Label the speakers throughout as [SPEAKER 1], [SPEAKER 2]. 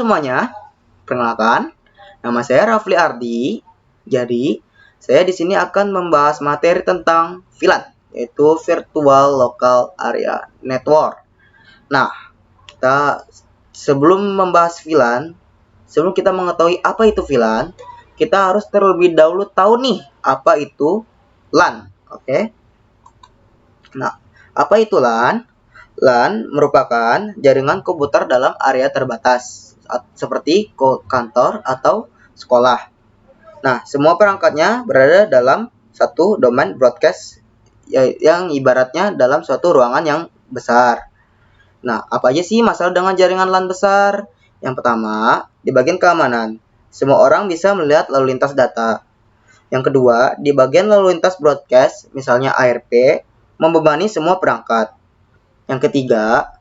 [SPEAKER 1] semuanya, perkenalkan, nama saya Rafli Ardi. Jadi, saya di sini akan membahas materi tentang VLAN, yaitu Virtual Local Area Network. Nah, sebelum membahas VLAN, sebelum kita mengetahui apa itu VLAN, kita harus terlebih dahulu tahu nih apa itu LAN. Oke. Nah, apa itu LAN? LAN merupakan jaringan komputer dalam area terbatas, seperti kantor atau sekolah. Nah, semua perangkatnya berada dalam satu domain broadcast yang ibaratnya dalam suatu ruangan yang besar. Nah, apa aja sih masalah dengan jaringan LAN besar? Yang pertama, di bagian keamanan. Semua orang bisa melihat lalu lintas data. Yang kedua, di bagian lalu lintas broadcast, misalnya ARP, membebani semua perangkat. Yang ketiga,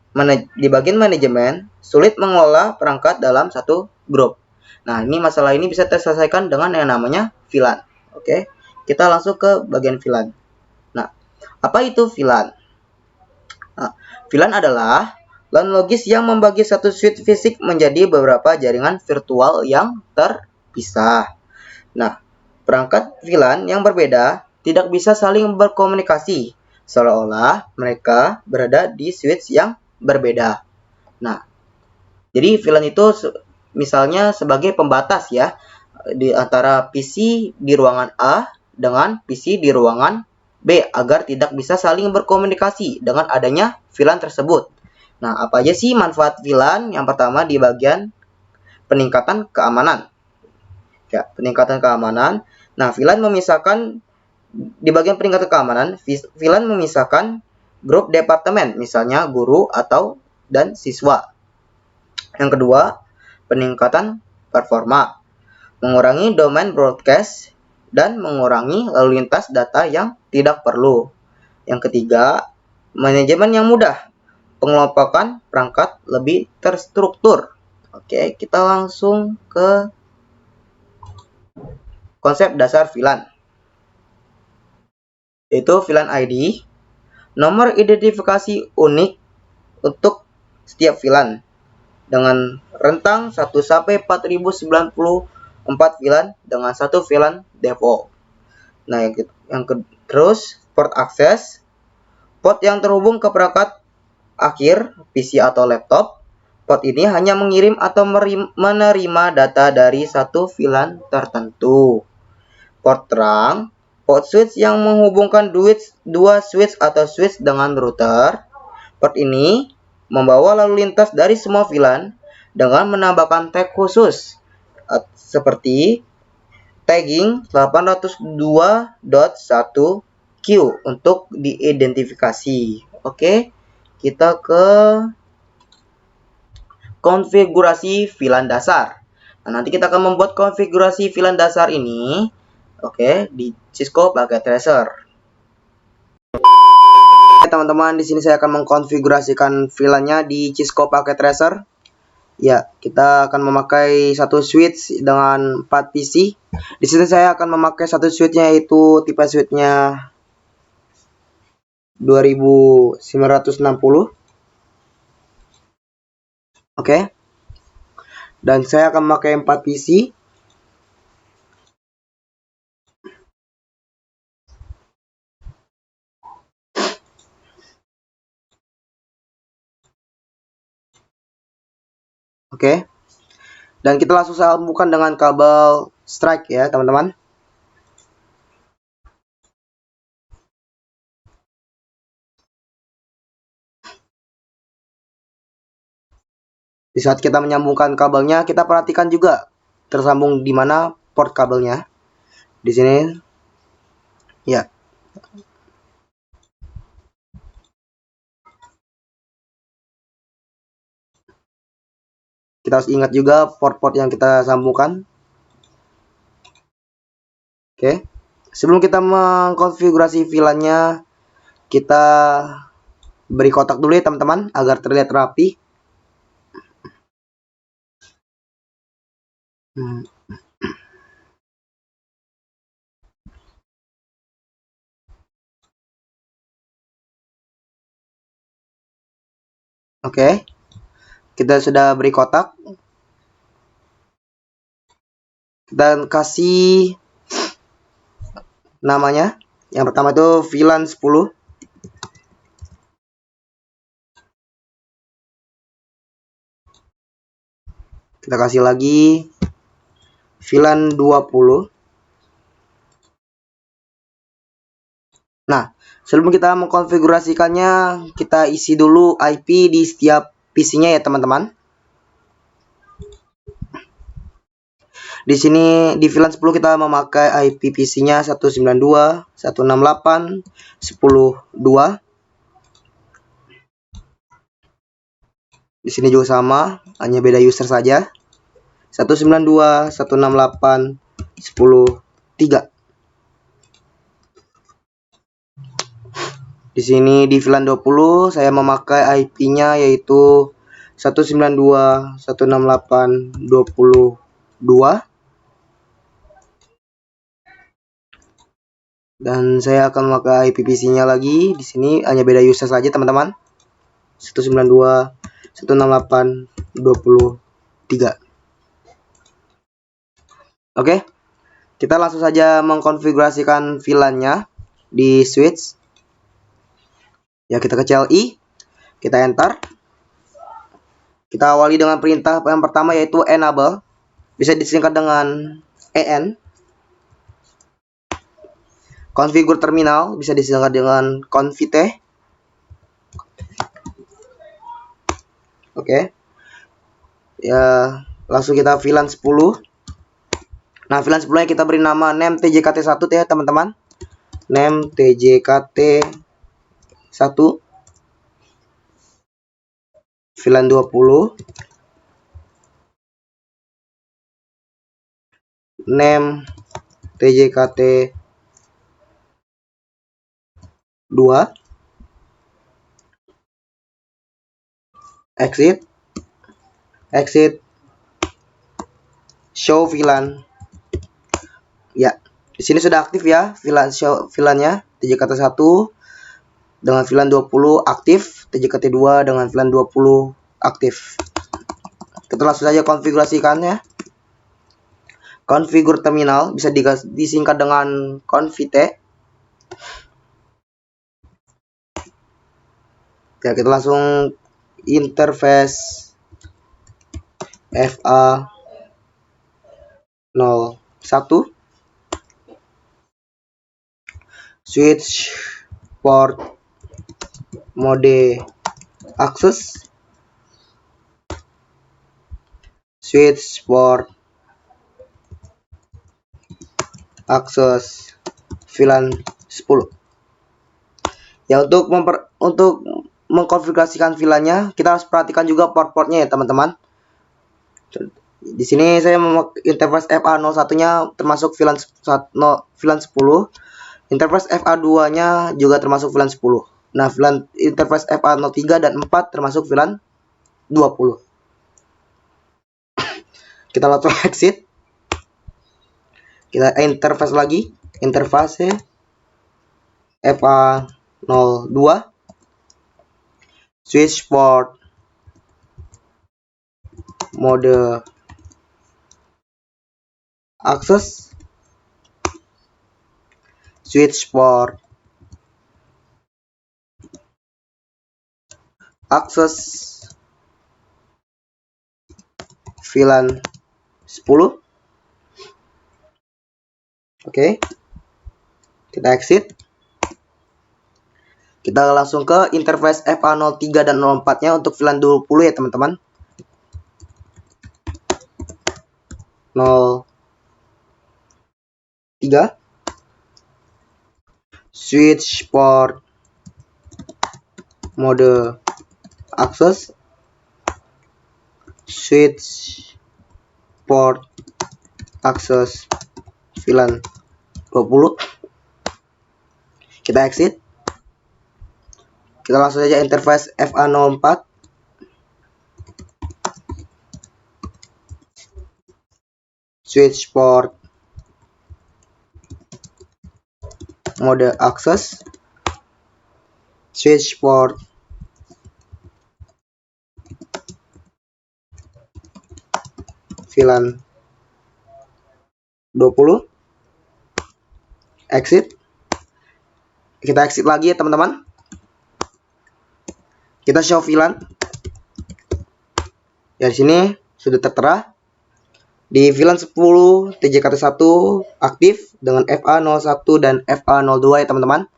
[SPEAKER 1] di bagian manajemen, sulit mengelola perangkat dalam satu grup. Nah, masalah ini bisa terselesaikan dengan yang namanya VLAN. Oke, kita langsung ke bagian VLAN. Nah, apa itu VLAN? Nah, VLAN adalah LAN logis yang membagi satu switch fisik menjadi beberapa jaringan virtual yang terpisah. Nah, perangkat VLAN yang berbeda tidak bisa saling berkomunikasi, seolah-olah mereka berada di switch yang berbeda. Nah, jadi VLAN itu misalnya sebagai pembatas ya, di antara PC di ruangan A dengan PC di ruangan B agar tidak bisa saling berkomunikasi dengan adanya VLAN tersebut. Nah, apa aja sih manfaat VLAN? Yang pertama di bagian peningkatan keamanan. Ya, peningkatan keamanan. Nah, VLAN memisahkan di bagian peningkatan keamanan, VLAN memisahkan grup departemen, misalnya guru dan siswa. Yang kedua, peningkatan performa, mengurangi domain broadcast dan mengurangi lalu lintas data yang tidak perlu. Yang ketiga, manajemen yang mudah, pengelompokan perangkat lebih terstruktur. Oke, kita langsung ke konsep dasar VLAN. Yaitu VLAN ID, nomor identifikasi unik untuk setiap VLAN dengan rentang 1 sampai 4094 VLAN dengan satu VLAN default. Nah, terus port akses, port yang terhubung ke perangkat akhir PC atau laptop. Port ini hanya mengirim atau menerima data dari satu VLAN tertentu. Port terang, port switch yang menghubungkan dua switch atau switch dengan router. Port ini membawa lalu lintas dari semua VLAN dengan menambahkan tag khusus seperti tagging 802.1Q untuk diidentifikasi. Oke, kita ke konfigurasi VLAN dasar. Nah, nanti kita akan membuat konfigurasi VLAN dasar ini. Oke, di Cisco Packet Tracer. Teman-teman, di sini saya akan mengkonfigurasikan VLAN-nya di Cisco Packet Tracer. Ya, kita akan memakai satu switch dengan 4 PC. Di sini saya akan memakai satu switch-nya, yaitu tipe switch-nya 2960. Oke. Dan saya akan memakai 4 PC. Oke. Dan kita langsung sambungkan dengan kabel strike ya, teman-teman. Di saat kita menyambungkan kabelnya, kita perhatikan juga tersambung di mana port kabelnya. Di sini. Ya. Kita harus ingat juga port-port yang kita sambungkan. Oke. Sebelum kita mengkonfigurasi VLAN-nya, kita beri kotak dulu ya, teman-teman, agar terlihat rapi. Oke. Kita sudah beri kotak. kita kasih namanya. Yang pertama itu VLAN 10. Kita kasih lagi VLAN 20. Nah, sebelum kita mengkonfigurasikannya, kita isi dulu IP di setiap PC-nya ya, teman-teman. Di sini di VLAN 10 kita memakai IP PC-nya 192.168.10.2. Di sini juga sama, hanya beda user saja. 192.168.10.3. Di sini di VLAN 20 saya memakai IP-nya yaitu 192.168.20.2. Dan saya akan memakai IP PC-nya lagi. Di sini hanya beda user saja, teman-teman. 192.168.20.3. Oke. Kita langsung saja mengkonfigurasikan VLAN-nya di switch. Ya, kita ke CLI, kita enter. Kita awali dengan perintah yang pertama yaitu enable, bisa disingkat dengan en. Configure terminal, bisa disingkat dengan confite. Oke. Ya, langsung kita VLAN 10. Nah, VLAN 10 nya kita beri nama name tjkt1 ya, teman-teman. Name tjkt1 VLAN 20. Name tjkt2. Exit show VLAN. Ya, di sini sudah aktif ya VLAN-nya tjkt1 dengan VLAN 20 aktif, tjkt2 dengan VLAN 20 aktif. Kita langsung saja konfigurasikannya. Configure terminal, bisa disingkat dengan confite. Ya, kita langsung interface FA01 switch port mode access, switch port access VLAN 10. Ya, untuk mengkonfigurasikan VLAN-nya, kita harus perhatikan juga port-portnya ya, teman-teman. Di sini saya memakai interface FA01-nya termasuk VLAN 10. Interface FA2-nya juga termasuk VLAN 10. Nah, interface FA03 dan 4 termasuk VLAN 20. Kita langsung exit. Kita interface lagi. Interface FA02 switch port mode access, switch port access VLAN 10. Oke. Kita exit. Kita langsung ke interface FA03 dan 04-nya untuk VLAN 20 ya, teman-teman. 03 switch port mode access, switch port access VLAN 20. Kita exit. Kita langsung saja interface FA04. Switch port mode access, switch port VLAN 20. Exit. Kita exit lagi ya teman-teman. Kita show VLAN. Ya di sini sudah tertera. Di VLAN 10 TJKT1 aktif dengan FA01 dan FA02 ya teman-teman.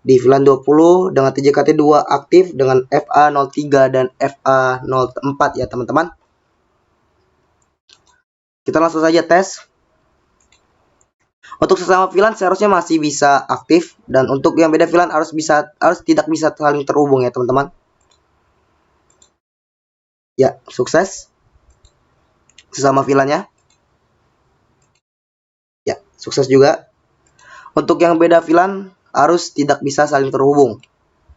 [SPEAKER 1] Di VLAN 20 dengan TJKT2 aktif dengan FA03 dan FA04 ya teman-teman. Kita langsung saja tes. Untuk sesama VLAN seharusnya masih bisa aktif, dan untuk yang beda VLAN harus tidak bisa saling terhubung ya teman-teman. Ya, sukses. Sesama VLAN-nya. Ya, sukses juga. Untuk yang beda VLAN harus tidak bisa saling terhubung.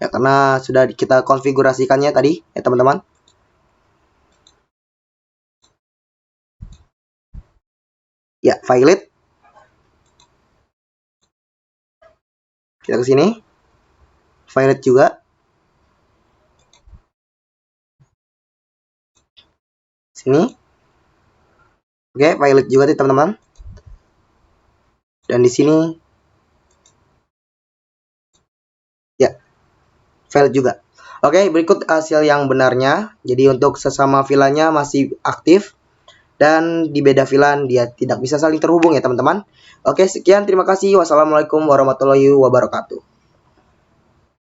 [SPEAKER 1] Ya, karena sudah kita konfigurasikannya tadi ya teman-teman. Ya, Violet. Kita ke sini. Violet juga. Sini. Oke, Violet juga nih teman-teman. Dan di sini ya, Violet juga. Oke, berikut hasil yang benarnya. Jadi untuk sesama VLAN-nya masih aktif, dan di beda VLAN dia tidak bisa saling terhubung ya teman-teman. Oke, sekian, terima kasih. Wassalamualaikum warahmatullahi wabarakatuh.